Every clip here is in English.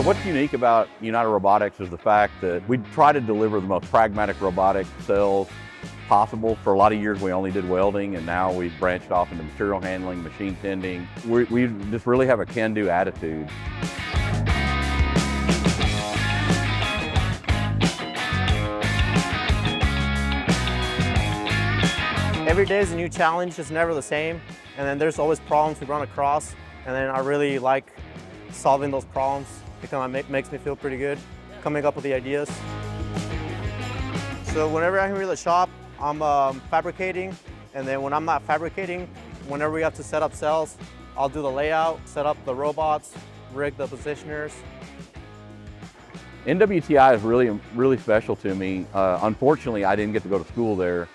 So what's unique about United Robotics is the fact that we try to deliver the most pragmatic robotic cells possible. For a lot of years we only did welding, and now we've branched off into material handling, machine tending. We just really have a can-do attitude. Every day is a new challenge, it's never the same. And then there's always problems we run across. And then I really like solving those problems because it makes me feel pretty good, coming up with the ideas. So whenever I'm here at the shop, I'm fabricating. And then when I'm not fabricating, whenever we have to set up cells, I'll do the layout, set up the robots, rig the positioners. NWTI is really special to me. Unfortunately, I didn't get to go to school there,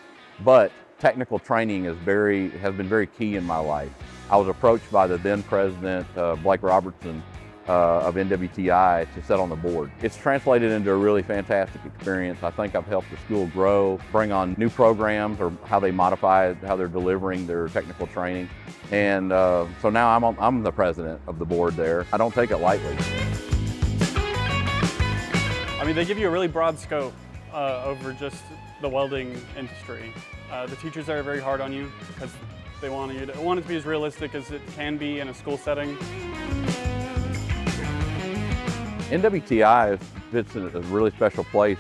but technical training has been very key in my life. I was approached by the then president, Blake Robertson, of NWTI to sit on the board. It's translated into a really fantastic experience. I think I've helped the school grow, bring on new programs or how they modify how they're delivering their technical training. And so now I'm the president of the board there. I don't take it lightly. I mean, they give you a really broad scope over just the welding industry. The teachers are very hard on you because they want it to be as realistic as it can be in a school setting. NWTI fits in a really special place.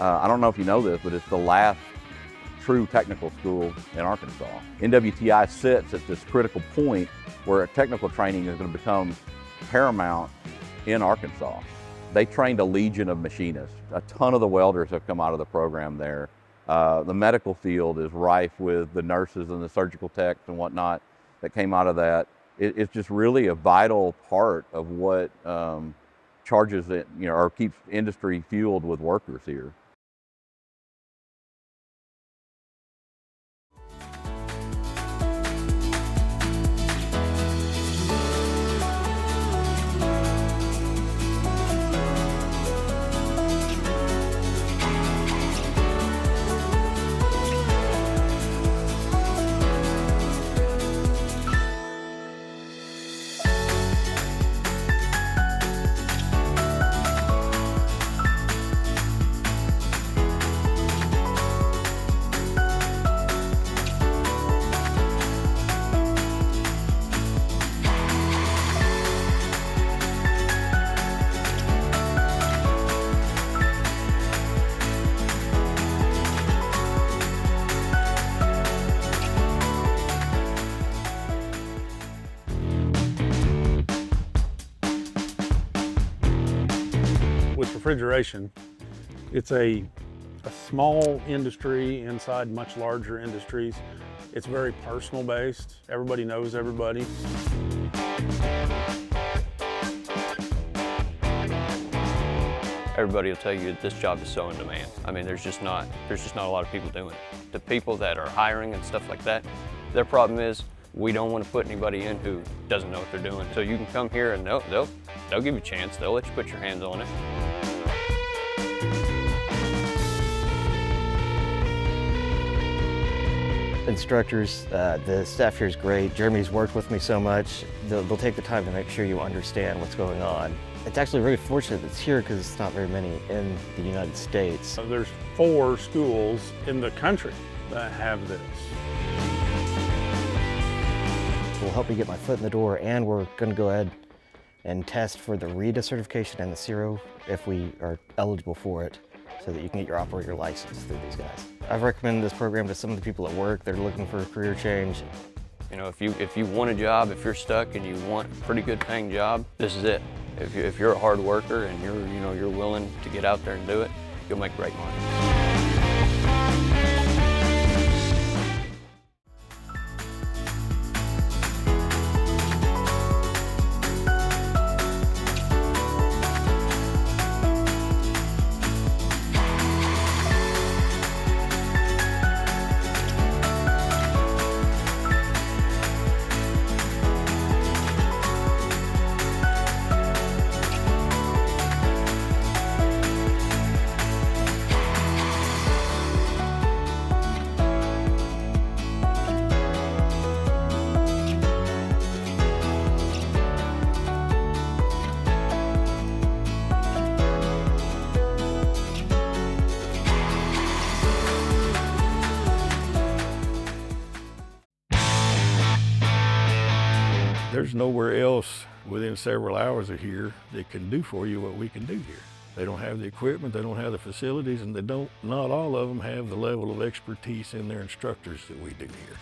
I don't know if you know this, but it's the last true technical school in Arkansas. NWTI sits at this critical point where technical training is going to become paramount in Arkansas. They trained a legion of machinists. A ton of the welders have come out of the program there. The medical field is rife with the nurses and the surgical techs and whatnot that came out of that. It's just really a vital part of what charges it, or keeps industry fueled with workers here. With refrigeration, it's a small industry inside much larger industries. It's very personal based. Everybody knows everybody. Everybody will tell you that this job is so in demand. I mean, there's just not a lot of people doing it. The people that are hiring and stuff like that, their problem is we don't want to put anybody in who doesn't know what they're doing. So you can come here and they'll give you a chance. They'll let you put your hands on it. Instructors, the staff here is great. Jeremy's worked with me so much. They'll take the time to make sure you understand what's going on. It's actually really fortunate that it's here because it's not very many in the United States. There's 4 schools in the country that have this. We'll help you get my foot in the door, and we're going to go ahead and test for the RETA certification and the CIRO if we are eligible for it, so that you can get your operator license through these guys. I've recommended this program to some of the people at work. They're looking for a career change. You know, if you want a job, if you're stuck and you want a pretty good paying job, this is it. If you're a hard worker and you're willing to get out there and do it, you'll make great money. There's nowhere else within several hours of here that can do for you what we can do here. They don't have the equipment, they don't have the facilities, and not all of them have the level of expertise in their instructors that we do here.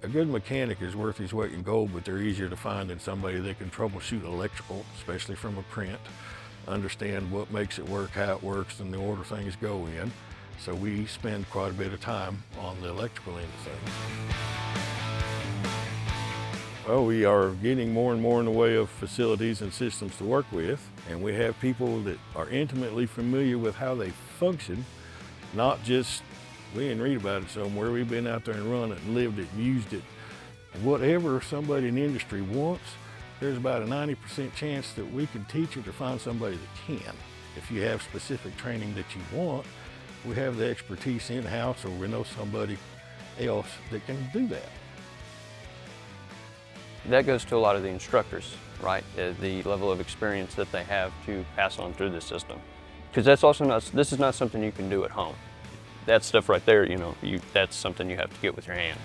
A good mechanic is worth his weight in gold, but they're easier to find than somebody that can troubleshoot electrical, especially from a print, understand what makes it work, how it works, and the order things go in. So we spend quite a bit of time on the electrical end of things. Well, we are getting more and more in the way of facilities and systems to work with, and we have people that are intimately familiar with how they function, not just, we didn't read about it somewhere, we've been out there and run it and lived it and used it. Whatever somebody in the industry wants, there's about a 90% chance that we can teach it or find somebody that can. If you have specific training that you want, we have the expertise in-house, or we know somebody else that can do that. That goes to a lot of the instructors, right? The level of experience that they have to pass on through the system. Because that's also not, this is not something you can do at home. That stuff right there, you know, that's something you have to get with your hands.